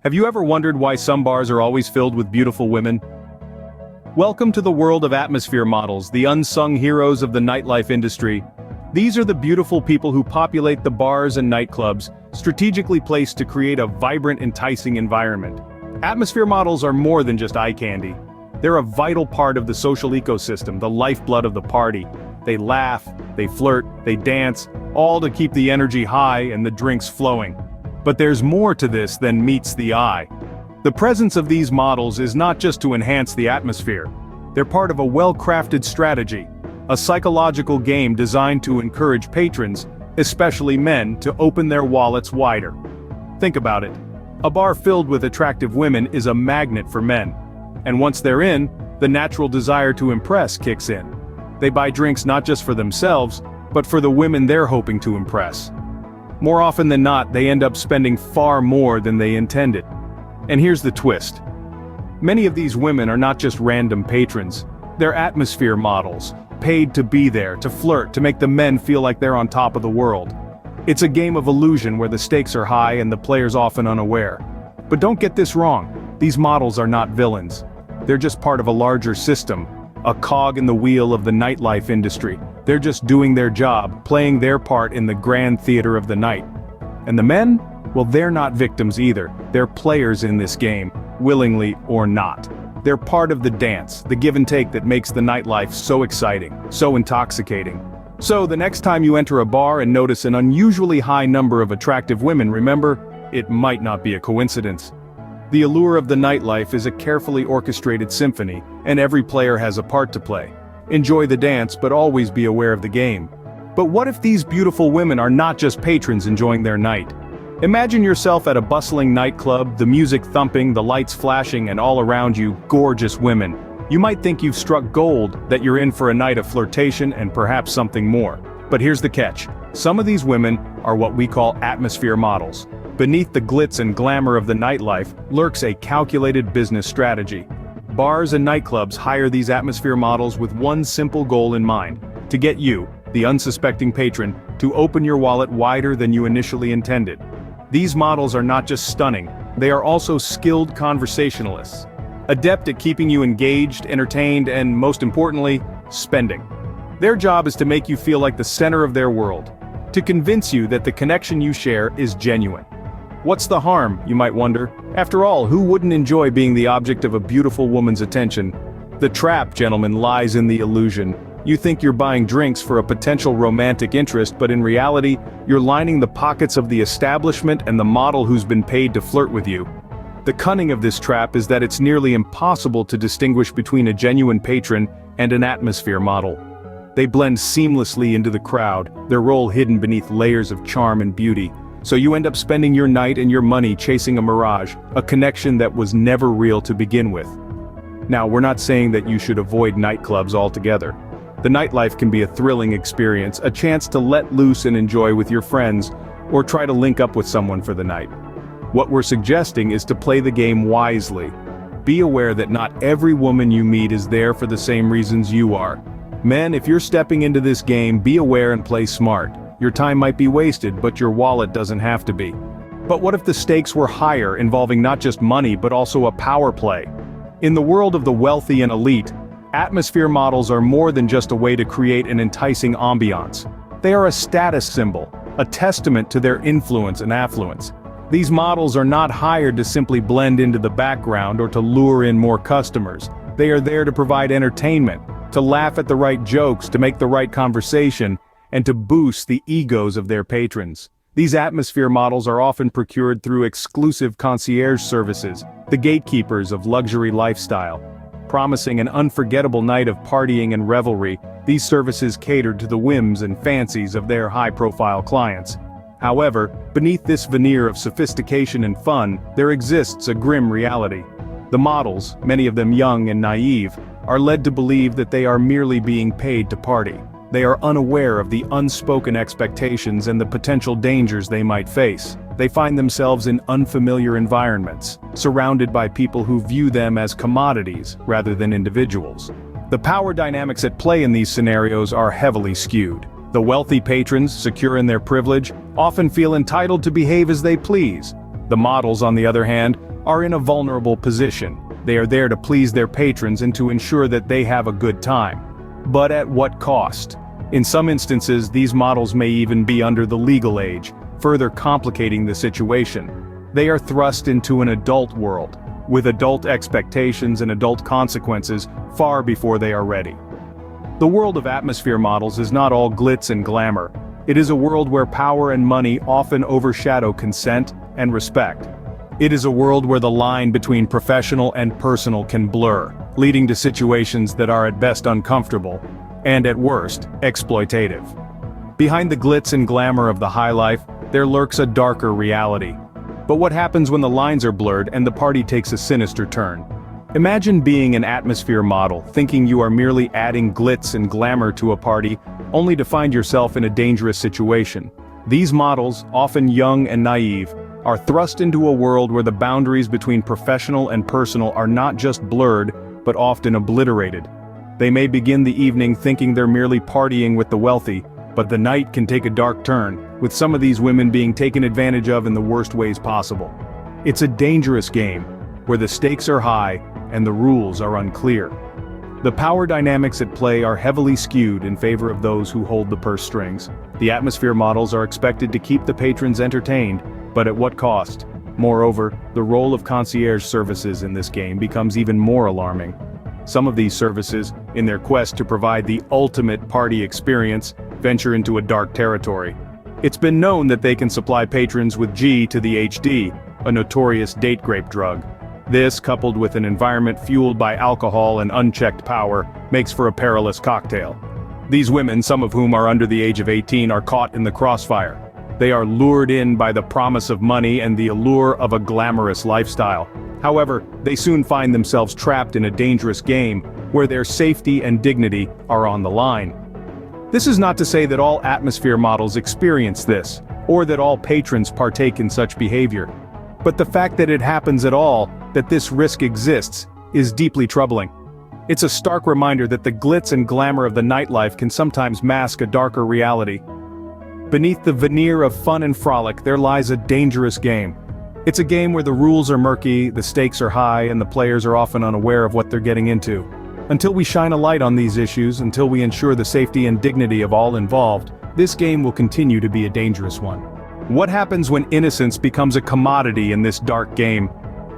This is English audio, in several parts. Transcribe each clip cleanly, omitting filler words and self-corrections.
Have you ever wondered why some bars are always filled with beautiful women? Welcome to the world of atmosphere models, the unsung heroes of the nightlife industry. These are the beautiful people who populate the bars and nightclubs, strategically placed to create a vibrant, enticing environment. Atmosphere models are more than just eye candy. They're a vital part of the social ecosystem, the lifeblood of the party. They laugh, they flirt, they dance, all to keep the energy high and the drinks flowing. But there's more to this than meets the eye. The presence of these models is not just to enhance the atmosphere. They're part of a well-crafted strategy, a psychological game designed to encourage patrons, especially men, to open their wallets wider. Think about it. A bar filled with attractive women is a magnet for men. And once they're in, the natural desire to impress kicks in. They buy drinks not just for themselves, but for the women they're hoping to impress. More often than not, they end up spending far more than they intended. And here's the twist. Many of these women are not just random patrons. They're atmosphere models, paid to be there, to flirt, to make the men feel like they're on top of the world. It's a game of illusion where the stakes are high and the player's often unaware. But don't get this wrong. These models are not villains. They're just part of a larger system, a cog in the wheel of the nightlife industry. They're just doing their job, playing their part in the grand theater of the night. And the men? Well, they're not victims either. They're players in this game, willingly or not. They're part of the dance, the give and take that makes the nightlife so exciting, so intoxicating. So the next time you enter a bar and notice an unusually high number of attractive women, remember, it might not be a coincidence. The allure of the nightlife is a carefully orchestrated symphony, and every player has a part to play. Enjoy the dance, but always be aware of the game. But what if these beautiful women are not just patrons enjoying their night? Imagine yourself at a bustling nightclub, the music thumping, the lights flashing, and all around you, gorgeous women. You might think you've struck gold, that you're in for a night of flirtation and perhaps something more. But here's the catch. Some of these women are what we call atmosphere models. Beneath the glitz and glamour of the nightlife lurks a calculated business strategy. Bars and nightclubs hire these atmosphere models with one simple goal in mind: to get you, the unsuspecting patron, to open your wallet wider than you initially intended. These models are not just stunning, they are also skilled conversationalists, adept at keeping you engaged, entertained, and most importantly, spending. Their job is to make you feel like the center of their world, to convince you that the connection you share is genuine. What's the harm, you might wonder? After all, who wouldn't enjoy being the object of a beautiful woman's attention? The trap, gentlemen, lies in the illusion. You think you're buying drinks for a potential romantic interest, but in reality, you're lining the pockets of the establishment and the model who's been paid to flirt with you. The cunning of this trap is that it's nearly impossible to distinguish between a genuine patron and an atmosphere model. They blend seamlessly into the crowd, their role hidden beneath layers of charm and beauty. So you end up spending your night and your money chasing a mirage, a connection that was never real to begin with. Now, we're not saying that you should avoid nightclubs altogether. The nightlife can be a thrilling experience, a chance to let loose and enjoy with your friends, or try to link up with someone for the night. What we're suggesting is to play the game wisely. Be aware that not every woman you meet is there for the same reasons you are. Men, if you're stepping into this game, be aware and play smart. Your time might be wasted, but your wallet doesn't have to be. But what if the stakes were higher, involving not just money but also a power play? In the world of the wealthy and elite, atmosphere models are more than just a way to create an enticing ambiance. They are a status symbol, a testament to their influence and affluence. These models are not hired to simply blend into the background or to lure in more customers. They are there to provide entertainment, to laugh at the right jokes, to make the right conversation, and to boost the egos of their patrons. These atmosphere models are often procured through exclusive concierge services, the gatekeepers of luxury lifestyle. Promising an unforgettable night of partying and revelry, these services cater to the whims and fancies of their high-profile clients. However, beneath this veneer of sophistication and fun, there exists a grim reality. The models, many of them young and naive, are led to believe that they are merely being paid to party. They are unaware of the unspoken expectations and the potential dangers they might face. They find themselves in unfamiliar environments, surrounded by people who view them as commodities rather than individuals. The power dynamics at play in these scenarios are heavily skewed. The wealthy patrons, secure in their privilege, often feel entitled to behave as they please. The models, on the other hand, are in a vulnerable position. They are there to please their patrons and to ensure that they have a good time. But at what cost? In some instances, these models may even be under the legal age, further complicating the situation. They are thrust into an adult world, with adult expectations and adult consequences far before they are ready. The world of atmosphere models is not all glitz and glamour. It is a world where power and money often overshadow consent and respect. It is a world where the line between professional and personal can blur, leading to situations that are at best uncomfortable, and at worst, exploitative. Behind the glitz and glamour of the high life, there lurks a darker reality. But what happens when the lines are blurred and the party takes a sinister turn? Imagine being an atmosphere model, thinking you are merely adding glitz and glamour to a party, only to find yourself in a dangerous situation. These models, often young and naive, are thrust into a world where the boundaries between professional and personal are not just blurred, but often obliterated. They may begin the evening thinking they're merely partying with the wealthy, but the night can take a dark turn, with some of these women being taken advantage of in the worst ways possible. It's a dangerous game, where the stakes are high and the rules are unclear. The power dynamics at play are heavily skewed in favor of those who hold the purse strings. The atmosphere models are expected to keep the patrons entertained, but at what cost? Moreover, the role of concierge services in this game becomes even more alarming. Some of these services, in their quest to provide the ultimate party experience, venture into a dark territory. It's been known that they can supply patrons with G to the HD, a notorious date grape drug. This, coupled with an environment fueled by alcohol and unchecked power, makes for a perilous cocktail. These women, some of whom are under the age of 18, are caught in the crossfire. They are lured in by the promise of money and the allure of a glamorous lifestyle. However, they soon find themselves trapped in a dangerous game, where their safety and dignity are on the line. This is not to say that all atmosphere models experience this, or that all patrons partake in such behavior. But the fact that it happens at all, that this risk exists, is deeply troubling. It's a stark reminder that the glitz and glamour of the nightlife can sometimes mask a darker reality. Beneath the veneer of fun and frolic, there lies a dangerous game. It's a game where the rules are murky, the stakes are high, and the players are often unaware of what they're getting into. Until we shine a light on these issues, until we ensure the safety and dignity of all involved, this game will continue to be a dangerous one. What happens when innocence becomes a commodity in this dark game?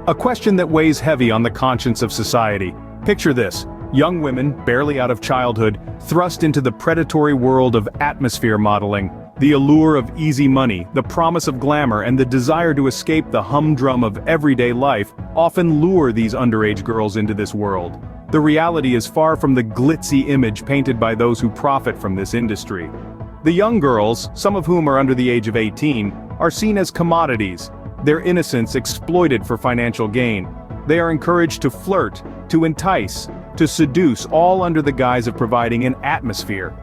A question that weighs heavy on the conscience of society. Picture this: young women, barely out of childhood, thrust into the predatory world of atmosphere modeling. The allure of easy money, the promise of glamour, and the desire to escape the humdrum of everyday life often lure these underage girls into this world. The reality is far from the glitzy image painted by those who profit from this industry. The young girls, some of whom are under the age of 18, are seen as commodities, their innocence exploited for financial gain. They are encouraged to flirt, to entice, to seduce, all under the guise of providing an atmosphere.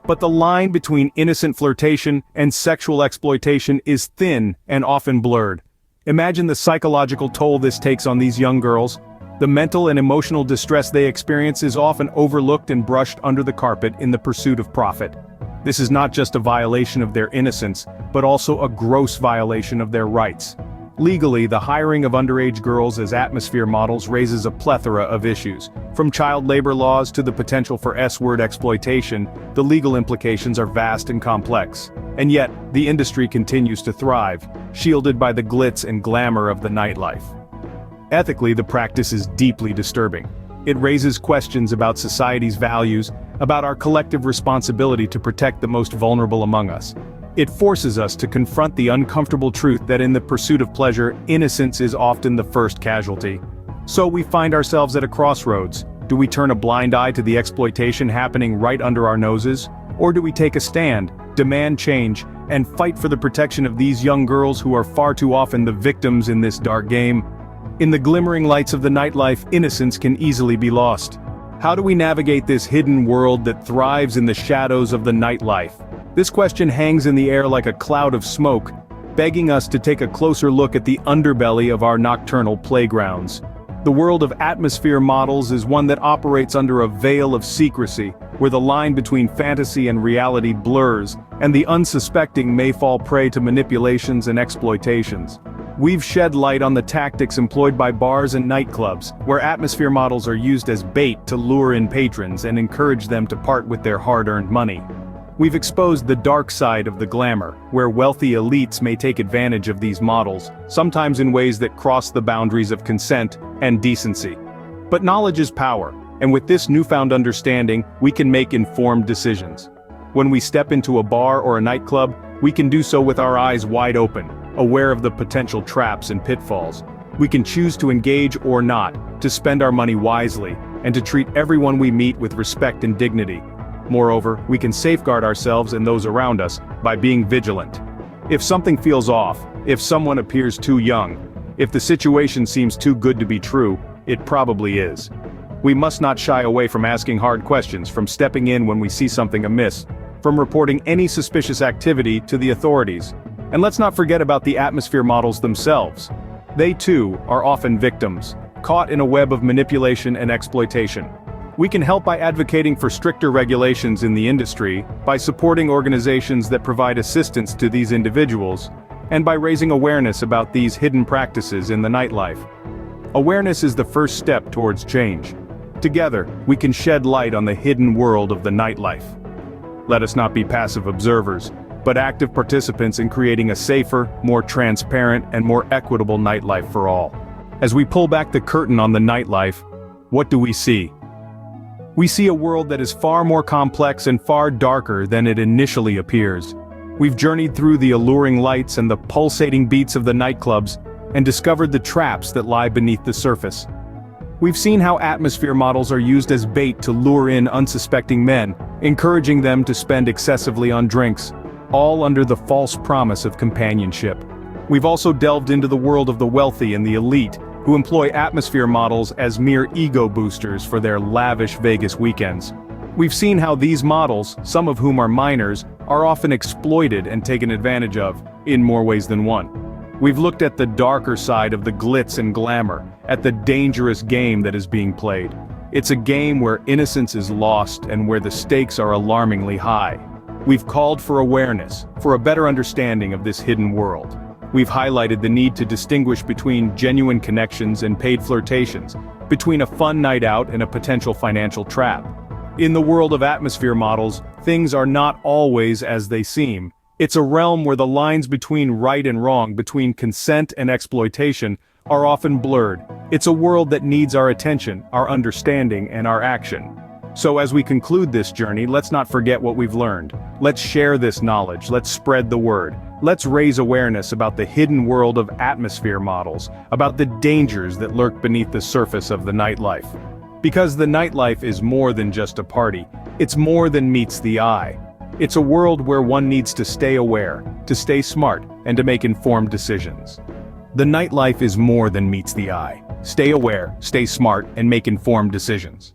But the line between innocent flirtation and sexual exploitation is thin and often blurred. Imagine the psychological toll this takes on these young girls. The mental and emotional distress they experience is often overlooked and brushed under the carpet in the pursuit of profit. This is not just a violation of their innocence, but also a gross violation of their rights. Legally, the hiring of underage girls as atmosphere models raises a plethora of issues. From child labor laws to the potential for S-word exploitation, the legal implications are vast and complex. And yet, the industry continues to thrive, shielded by the glitz and glamour of the nightlife. Ethically, the practice is deeply disturbing. It raises questions about society's values, about our collective responsibility to protect the most vulnerable among us. It forces us to confront the uncomfortable truth that in the pursuit of pleasure, innocence is often the first casualty. So we find ourselves at a crossroads. Do we turn a blind eye to the exploitation happening right under our noses? Or do we take a stand, demand change, and fight for the protection of these young girls who are far too often the victims in this dark game? In the glimmering lights of the nightlife, innocence can easily be lost. How do we navigate this hidden world that thrives in the shadows of the nightlife? This question hangs in the air like a cloud of smoke, begging us to take a closer look at the underbelly of our nocturnal playgrounds. The world of atmosphere models is one that operates under a veil of secrecy, where the line between fantasy and reality blurs, and the unsuspecting may fall prey to manipulations and exploitations. We've shed light on the tactics employed by bars and nightclubs, where atmosphere models are used as bait to lure in patrons and encourage them to part with their hard-earned money. We've exposed the dark side of the glamour, where wealthy elites may take advantage of these models, sometimes in ways that cross the boundaries of consent and decency. But knowledge is power, and with this newfound understanding, we can make informed decisions. When we step into a bar or a nightclub, we can do so with our eyes wide open, aware of the potential traps and pitfalls. We can choose to engage or not, to spend our money wisely, and to treat everyone we meet with respect and dignity. Moreover, we can safeguard ourselves and those around us by being vigilant. If something feels off, if someone appears too young, if the situation seems too good to be true, it probably is. We must not shy away from asking hard questions, from stepping in when we see something amiss, from reporting any suspicious activity to the authorities. And let's not forget about the atmosphere models themselves. They too are often victims, caught in a web of manipulation and exploitation. We can help by advocating for stricter regulations in the industry, by supporting organizations that provide assistance to these individuals, and by raising awareness about these hidden practices in the nightlife. Awareness is the first step towards change. Together, we can shed light on the hidden world of the nightlife. Let us not be passive observers, but active participants in creating a safer, more transparent, and more equitable nightlife for all. As we pull back the curtain on the nightlife, what do we see? We see a world that is far more complex and far darker than it initially appears. We've journeyed through the alluring lights and the pulsating beats of the nightclubs, and discovered the traps that lie beneath the surface. We've seen how atmosphere models are used as bait to lure in unsuspecting men, encouraging them to spend excessively on drinks, all under the false promise of companionship. We've also delved into the world of the wealthy and the elite, who employ atmosphere models as mere ego boosters for their lavish Vegas weekends. We've seen how these models, some of whom are minors, are often exploited and taken advantage of, in more ways than one. We've looked at the darker side of the glitz and glamour, at the dangerous game that is being played. It's a game where innocence is lost and where the stakes are alarmingly high. We've called for awareness, for a better understanding of this hidden world. We've highlighted the need to distinguish between genuine connections and paid flirtations, between a fun night out and a potential financial trap. In the world of atmosphere models, things are not always as they seem. It's a realm where the lines between right and wrong, between consent and exploitation, are often blurred. It's a world that needs our attention, our understanding, and our action. So as we conclude this journey, let's not forget what we've learned. Let's share this knowledge, let's spread the word. Let's raise awareness about the hidden world of atmosphere models, about the dangers that lurk beneath the surface of the nightlife. Because the nightlife is more than just a party, it's more than meets the eye. It's a world where one needs to stay aware, to stay smart, and to make informed decisions. The nightlife is more than meets the eye. Stay aware, stay smart, and make informed decisions.